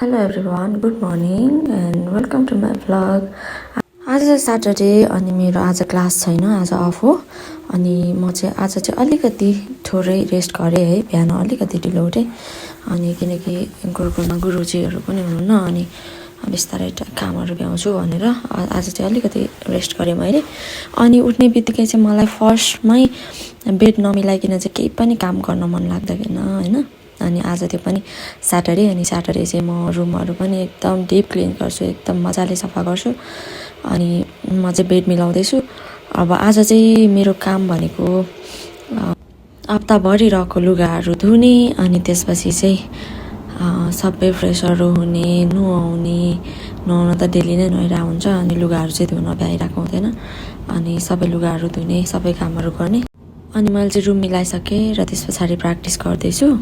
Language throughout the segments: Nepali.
Hello everyone, good morning and welcome to my vlog. आज चाहिँ सैटरडे अनि मेरो आज क्लास छैन, आज अफ हो। अनि म चाहिँ आज चाहिँ अलिकति थोरै रेस्ट गरेँ है, बिहान अलिकति ढिलो उठेँ। अनि किनकि गुरुकुलमा गुरुजीहरू पनि हुनुहुन्न अनि बिस्तारै कामहरू भ्याउँछु भनेर आज चाहिँ अलिकति रेस्ट गरेँ मैले। अनि उठ्ने बित्तिकै चाहिँ मलाई फर्स्टमै बेड नमिलाइकन चाहिँ केही पनि काम गर्न मन लाग्दैन हैन। अनि आज त्यो पनि सैटरडे अनि सैटरडे चाहिँ म रुमहरू पनि एकदम डिप क्लिन गर्छु, एकदम मजाले सफा गर्छु। अनि म चाहिँ बेड मिलाउँदैछु। अब आज चाहिँ मेरो काम भनेको हप्ताभरि रहेको लुगाहरू धुने अनि त्यसपछि चाहिँ सबै फ्रेसहरू हुने, नुहाउन त डेली नै नुहाइरहेको हुन्छ अनि लुगाहरू चाहिँ धुन भ्याइरहेको हुँदैन। अनि सबै लुगाहरू धुने, सबै कामहरू गर्ने। अनि मैले चाहिँ रुम मिलाइसकेँ र त्यस पछाडि प्र्याक्टिस गर्दैछु।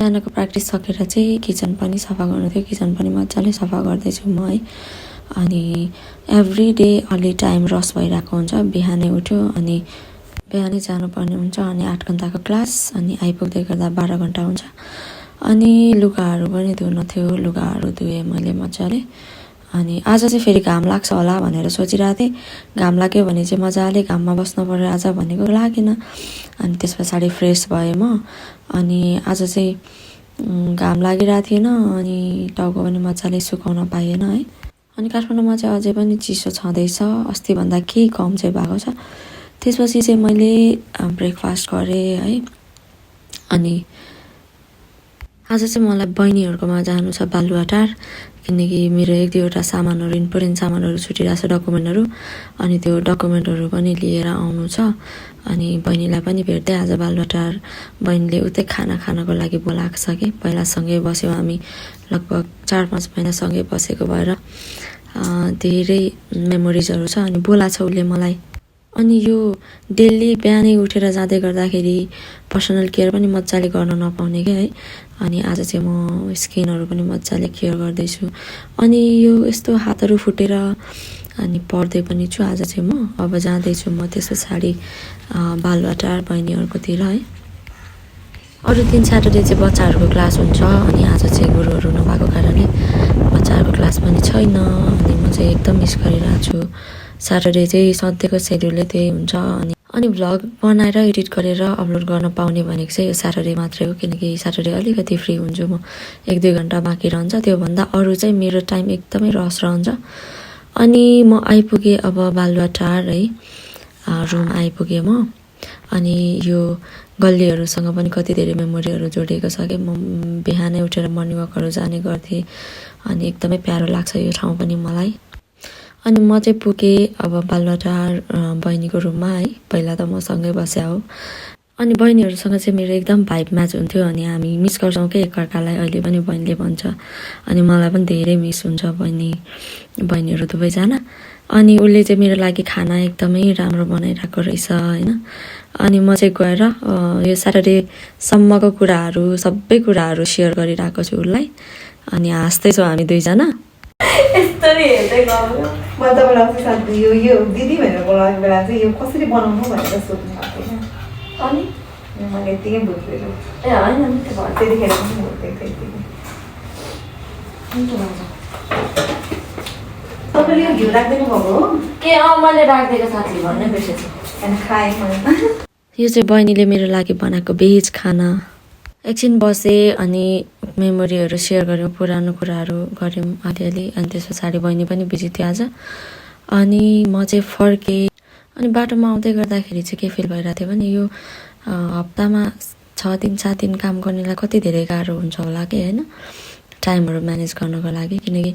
बिहानको प्र्याक्टिस सकेर चाहिँ किचन पनि सफा गर्नु थियो, किचन पनि मजाले सफा गर्दैछु म है। अनि एभ्री डे अलि टाइम रस भइरहेको हुन्छ, बिहानै उठ्यो अनि बिहानै जानुपर्ने हुन्छ अनि 8 घन्टाको क्लास अनि आइपुग्दै गर्दा 12 घन्टा हुन्छ। अनि लुगाहरू पनि धुन थियो, लुगाहरू धुएँ मैले मजाले। अनि आज चाहिँ फेरि घाम लाग्छ होला भनेर सोचिरहेको थिएँ। घाम लाग्यो भने चाहिँ मजाले घाममा बस्नु पर्यो आज भनेको लागेन। अनि त्यस पछाडि फ्रेस भएँ म। अनि आज चाहिँ घाम लागिरहेको थिएन अनि टाउको पनि मजाले सुकाउन पाएन है। अनि काठमाडौँमा चाहिँ अझै पनि चिसो छँदैछ, अस्तिभन्दा केही कम चाहिँ भएको छ। त्यसपछि चाहिँ मैले ब्रेकफास्ट गरेँ है। अनि आज चाहिँ मलाई बहिनीहरूकोमा जानु छ बालुवाटार, किनकि मेरो 1-2वटा सामानहरू इम्पोर्टेन्ट सामानहरू छुटिरहेको छ, डकुमेन्टहरू। अनि त्यो डकुमेन्टहरू पनि लिएर आउनु छ। अनि बहिनीलाई पनि भेट्दै आज बालुवाटार बहिनीले उतै खाना खानको लागि बोलाएको छ कि पहिला सँगै बस्यौँ हामी, लगभग 4-5 महिना सँगै बसेको भएर धेरै मेमोरिजहरू छ। अनि बोलाएको छ उसले मलाई। अनि यो डेली बिहानै उठेर जाँदै गर्दाखेरि पर्सनल केयर पनि मजाले गर्न नपाउने क्या है। अनि आज चाहिँ म स्किनहरू पनि मजाले केयर गर्दैछु। अनि यो यस्तो हातहरू फुटेर अनि पढ्दै पनि छु आज चाहिँ म। अब जाँदैछु म त्यस पछाडि बालुवाटार बहिनीहरूकोतिर है। अरू दिन सैटरडे चाहिँ बच्चाहरूको क्लास हुन्छ अनि आज चाहिँ गुरुहरू नभएको कारणले बच्चाहरूको क्लास पनि छैन। अनि म चाहिँ एकदम मिस गरिरहेको छु। सैटरडे चाहिँ सधैँको सेड्युलै त्यही हुन्छ। अनि भ्लग बनाएर एडिट गरेर अपलोड गर्न पाउने भनेको चाहिँ यो सैटरडे मात्रै हो, किनकि सैटरडे अलिकति फ्री हुन्छु म, 1-2 घन्टा बाँकी रहन्छ। त्योभन्दा अरू चाहिँ मेरो टाइम एकदमै रस रहन्छ। अनि म आइपुगेँ अब बालुवाटार है, रुम आइपुगेँ म। अनि यो गल्लीहरूसँग पनि कति धेरै मेमोरीहरू जोडिएको छ कि म बिहानै उठेर मर्निङ वकहरू जाने गर्थेँ। अनि एकदमै प्यारो लाग्छ यो ठाउँ पनि मलाई। अनि म चाहिँ पुगेँ अब बालुवाटार बहिनीको रुममा है। पहिला त म सँगै बस्या हो। अनि बहिनीहरूसँग चाहिँ मेरो एकदम भाइब म्याच हुन्थ्यो। अनि हामी मिस गर्छौँ क्या एकअर्कालाई, अहिले पनि बहिनीले भन्छ। अनि मलाई पनि धेरै मिस हुन्छ बहिनीहरू दुवैजना। अनि उसले चाहिँ मेरो लागि खाना एकदमै राम्रो बनाइरहेको रहेछ होइन। अनि म चाहिँ गएर यो सैटरडेसम्मको कुराहरू सबै कुराहरू सेयर गरिरहेको छु उसलाई। अनि हाँस्दैछौँ हामी दुईजना। यस्तरी हेर्दै गयो। म तपाईँलाई साथी यो दिदी भनेर बोलाएको बेला चाहिँ यो कसरी बनाउनु भनेर सोध्नु भएको थिएँ। अनि मैले यत्तिकै बुझ्दैछु। ए होइन नि त्यो भयो, त्यतिखेर पनि बुझ्दै थिएँ। तपाईँले यो घिउ राख्दिनु भएको हो के? मैले राखिदिएको साथी भन्नै बिर्सेछु। अनि खाएँ मैले। यो चाहिँ बहिनीले मेरो लागि बनाएको भेज खाना। एकछिन बसेँ अनि मेमोरीहरू सेयर गऱ्यौँ, पुरानो कुराहरू गऱ्यौँ अलिअलि। अनि त्यस पछाडि बहिनी पनि बिजी थियो आज। अनि म चाहिँ फर्केँ। अनि बाटोमा आउँदै गर्दाखेरि चाहिँ के फिल भइरहेको थियो भने यो हप्तामा 6 दिन 7 दिन काम गर्नेलाई कति धेरै गाह्रो हुन्छ होला कि होइन, टाइमहरू म्यानेज गर्नको लागि। किनकि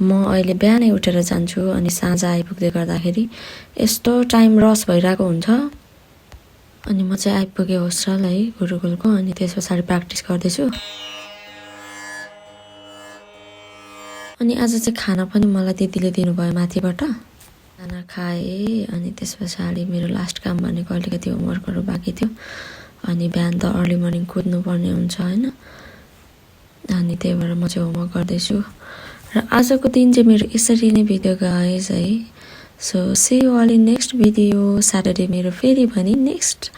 म अहिले बिहानै उठेर जान्छु अनि साँझ आइपुग्दै गर्दाखेरि यस्तो टाइम रस भइरहेको हुन्छ। अनि म चाहिँ आइपुगेँ होस्टल है गुरुकुलको। अनि त्यस पछाडि प्र्याक्टिस गर्दैछु। अनि आज चाहिँ खाना पनि मलाई दिदीले दिनुभयो माथिबाट। खाना खाएँ अनि त्यस पछाडि मेरो लास्ट काम भनेको अलिकति होमवर्कहरू बाँकी थियो। अनि बिहान त अर्ली मर्निङ कुद्नुपर्ने हुन्छ होइन। अनि त्यही भएर म चाहिँ होमवर्क गर्दैछु। र आजको दिन चाहिँ मेरो यसरी नै भिडियो गाइज है। So see you all in next video. Saturday मेरो फेरि भने नेक्स्ट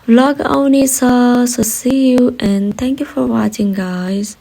vlog आउनेछ. So see you and thank you for watching guys.